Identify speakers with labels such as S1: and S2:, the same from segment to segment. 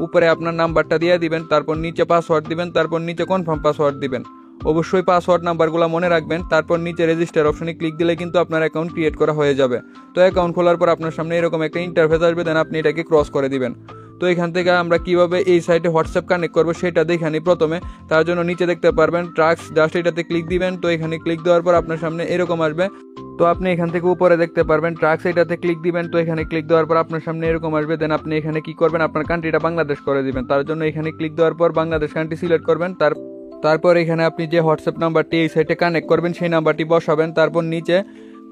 S1: উপরে আপনার নাম্বারটা দিয়ে দিবেন, তারপর নিচে পাসওয়ার্ড দিবেন, তারপর নিচে কনফার্ম পাসওয়ার্ড দিবেন। অবশ্যই পাসওয়ার্ড নাম্বারগুলো মনে রাখবেন। তারপর নিচে রেজিস্টার অপশনে ক্লিক দিলে কিন্তু আপনার অ্যাকাউন্ট ক্রিয়েট করা হয়ে যাবে। তো অ্যাকাউন্ট খোলার পর আপনার সামনে এরকম একটা ইন্টারফেস আসবে, দেন আপনি এটাকে ক্রস করে দিবেন। তো এখান থেকে আমরা কিভাবে এই সাইটে হোয়াটসঅ্যাপ কানেক্ট করবো সেটা দেখে নিই প্রথমে। তার জন্য নিচে দেখতে পারবেন ট্রাক্স, জাস্ট এটাতে ক্লিক দিবেন। তো এখানে ক্লিক দেওয়ার পর আপনার সামনে এরকম আসবে। তো আপনি এখান থেকে উপরে দেখতে পারবেন ট্রাক্স, এটাতে ক্লিক দিবেন। তো এখানে ক্লিক দেওয়ার পর আপনার সামনে এরকম আসবে। দেন আপনি এখানে কি করবেন, আপনার কান্ট্রিটা বাংলাদেশ করে দিবেন। তার জন্য এখানে ক্লিক দেওয়ার পর বাংলাদেশ কান্ট্রি সিলেক্ট করবেন। তারপর এখানে আপনি যে হোয়াটসঅ্যাপ নাম্বারটি এই সাইটে কানেক্ট করবেন সেই নাম্বারটি বসাবেন। তারপর নিচে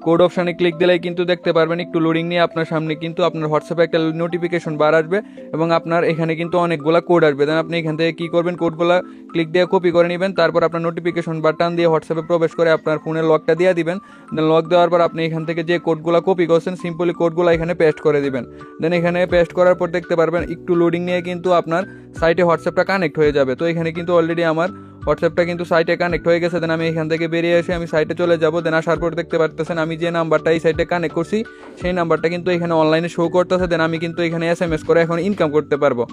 S1: কোড অপশানে ক্লিক দিলেই কিন্তু দেখতে পারবেন একটু লোডিং নিয়ে আপনার সামনে কিন্তু আপনার হোয়াটসঅ্যাপে একটা নোটিফিকেশন বার আসবে এবং আপনার এখানে কিন্তু অনেকগুলো কোড আসবে। দেন আপনি এখান থেকে কী করবেন, কোডগুলো ক্লিক দিয়ে কপি করে নেবেন। তারপর আপনার নোটিফিকেশন বাটন দিয়ে হোয়াটসঅ্যাপে প্রবেশ করে আপনার ফোনের লকটা দিয়ে দিবেন। দেন লক দেওয়ার পর আপনি এখান থেকে যে কোডগুলো কপি করছেন সিম্পলি কোডগুলো এখানে পেস্ট করে দিবেন। দেন এখানে পেস্ট করার পর দেখতে পারবেন একটু লোডিং নিয়ে কিন্তু আপনার সাইটে হোয়াটসঅ্যাপটা কানেক্ট হয়ে যাবে। তো এখানে কিন্তু অলরেডি আমার হোয়াটসঅ্যাপটা কিন্তু সাইটে কানেক্ট হয়ে গেছে। দেন আমি এখান থেকে বেরিয়ে এসে আমি সাইটে চলে যাব। দেন আসার পর দেখতে পারতেছেন আমি যে নাম্বারটা এই সাইটে কানেক্ট করছি সেই নাম্বারটা কিন্তু এখানে অনলাইনে শো করতেছে। দেন আমি কিন্তু এখানে SMS করে এখন ইনকাম করতে পারবো।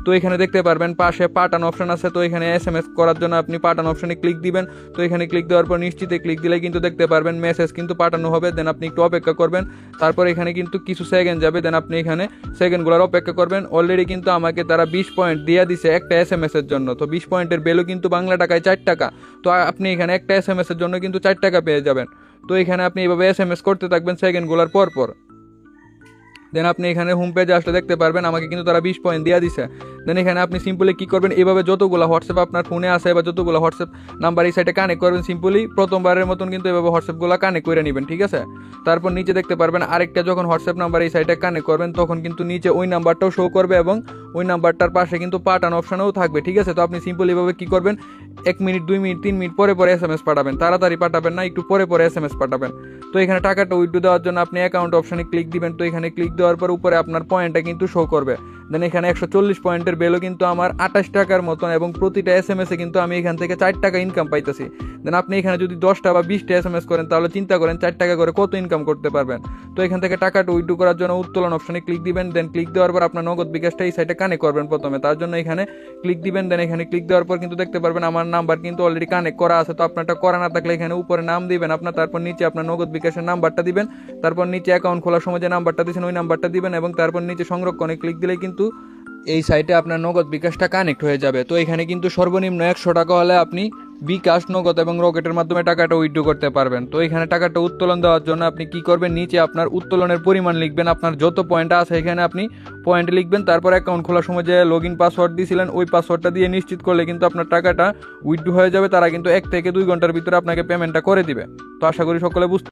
S1: তো এখানে দেখতে পারবেন পাশে পাঠান অপশন আছে। তো এখানে SMS করার জন্য আপনি পাঠান অপশনে ক্লিক দিবেন। তো এখানে ক্লিক দেওয়ার পর নিশ্চিতে ক্লিক দিলে কিন্তু দেখতে পারবেন মেসেজ কিন্তু পাঠানো হবে। দেন আপনি একটু অপেক্ষা করবেন। তারপর এখানে কিন্তু কিছু সেকেন্ড যাবে। দেন আপনি এখানে সেকেন্ডগুলোর অপেক্ষা করবেন। অলরেডি কিন্তু আমাকে তারা 20 পয়েন্ট দিয়ে দিছে একটা SMS এর জন্য। তো 20 পয়েন্টের ভ্যালু কিন্তু বাংলা টাকায় 4 টাকা। তো আপনি এখানে একটা SMS এর জন্য কিন্তু 4 টাকা পেয়ে যাবেন। তো এখানে আপনি এইভাবে SMS করতে থাকবেন সেকেন্ডগুলোর পর পর। দেন আপনি এখানে হোম পেজে আসলে দেখতে পারবেন আমাকে কিন্তু তারা 20 পয়েন্ট দিয়ে দিছে। দেন এখানে আপনি সিম্পলি কী করবেন, এভাবে যতগুলো হোয়াটসঅ্যাপ আপনার ফোনে আসে বা যতগুলো হোয়াটসঅ্যাপ নাম্বার এই সাইটে কানেক্ট করবেন সিম্পলি প্রথমবারের মতন কিন্তু এভাবে হোয়াটসঅ্যাপগুলো কানেক্ট করে নেবেন, ঠিক আছে। তারপর নিচে দেখতে পারবেন আরেকটা যখন হোয়াটসঅ্যাপ নাম্বার এই সাইটে কানেক্ট করবেন তখন কিন্তু নিচে ওই নাম্বারটাও শো করবে এবং ওই নাম্বারটার পাশে কিন্তু পাঠান অপশানও থাকবে, ঠিক আছে। তো আপনি সিম্পলি এভাবে কী করবেন, 1 মিনিট 2 মিনিট 3 মিনিট পরে পরে SMS পাঠাবেন, তাড়াতাড়ি পাঠাবেন না, একটু পরে পরে SMS পাঠাবেন। তো এখানে টাকাটা উইথড্র দেওয়ার জন্য আপনি অ্যাকাউন্ট অপশানে ক্লিক দিবেন। তো এখানে ক্লিক দেওয়ার পর উপরে আপনার পয়েন্টটা কিন্তু শো করবে। দেন এখানে 140 পয়েন্টের ভ্যালু কিন্তু আমার 28 টাকার মতন এবং প্রতিটা SMS এ কিন্তু আমি এখান থেকে 4 টাকা ইনকাম পাইতেছি। দেন আপনি এখানে যদি 10টা বা 20টা SMS করেন তাহলে চিন্তা করেন 4 টাকা করে কত ইনকাম করতে পারবেন। তো এখান থেকে টাকাটা উইথড্র করার জন্য উত্তোলন অপশনে ক্লিক দিবেন। দেন ক্লিক দেওয়ার পর আপনার নগদ বিকাশটা এই সাইটে কানেক্ট করবেন প্রথমে, তার জন্য এখানে ক্লিক দিবেন। দেন এখানে ক্লিক দেওয়ার পর কিন্তু দেখতে পারবেন আমার নাম্বার কিন্তু অলরেডি কানেক্ট করা আছে। তো আপনারটা করা না থাকলে এখানে উপরে নাম দিবেন আপনার, তারপর নিচে আপনার নগদ বিকাশের নাম্বারটা দিবেন, তারপর নিচে অ্যাকাউন্ট খোলার সময় যে নাম্বারটা দিয়েছেন ওই নাম্বারটা দিবেন এবং তারপর নিচে সংরক্ষণে ক্লিক দিলেই কিন্তু এই সাইটে আপনার নগদ বিকাশটা কানেক্ট হয়ে যাবে। তো এখানে কিন্তু সর্বনিম্ন 100 টাকা হলে আপনি বিকাশ, নগদ এবং রকেটের মাধ্যমে টাকাটা উইথড্র করতে পারবেন। তো এখানে টাকাটা উত্তোলন দেওয়ার জন্য আপনি কি করবেন, নিচে আপনার উত্তোলনের পরিমাণ লিখবেন, আপনার যত পয়েন্ট আছে এখানে আপনি পয়েন্ট লিখবেন। তারপর অ্যাকাউন্ট খোলার সময় যে লগ ইন পাসওয়ার্ড দিয়েছিলেন ওই পাসওয়ার্ডটা দিয়ে নিশ্চিত করলে কিন্তু আপনার টাকাটা উইথড্র হয়ে যাবে। তারা কিন্তু 1 থেকে 2 ঘন্টার ভিতরে আপনাকে পেমেন্টটা করে দিবে। তো আশা করি সকলে বুঝতে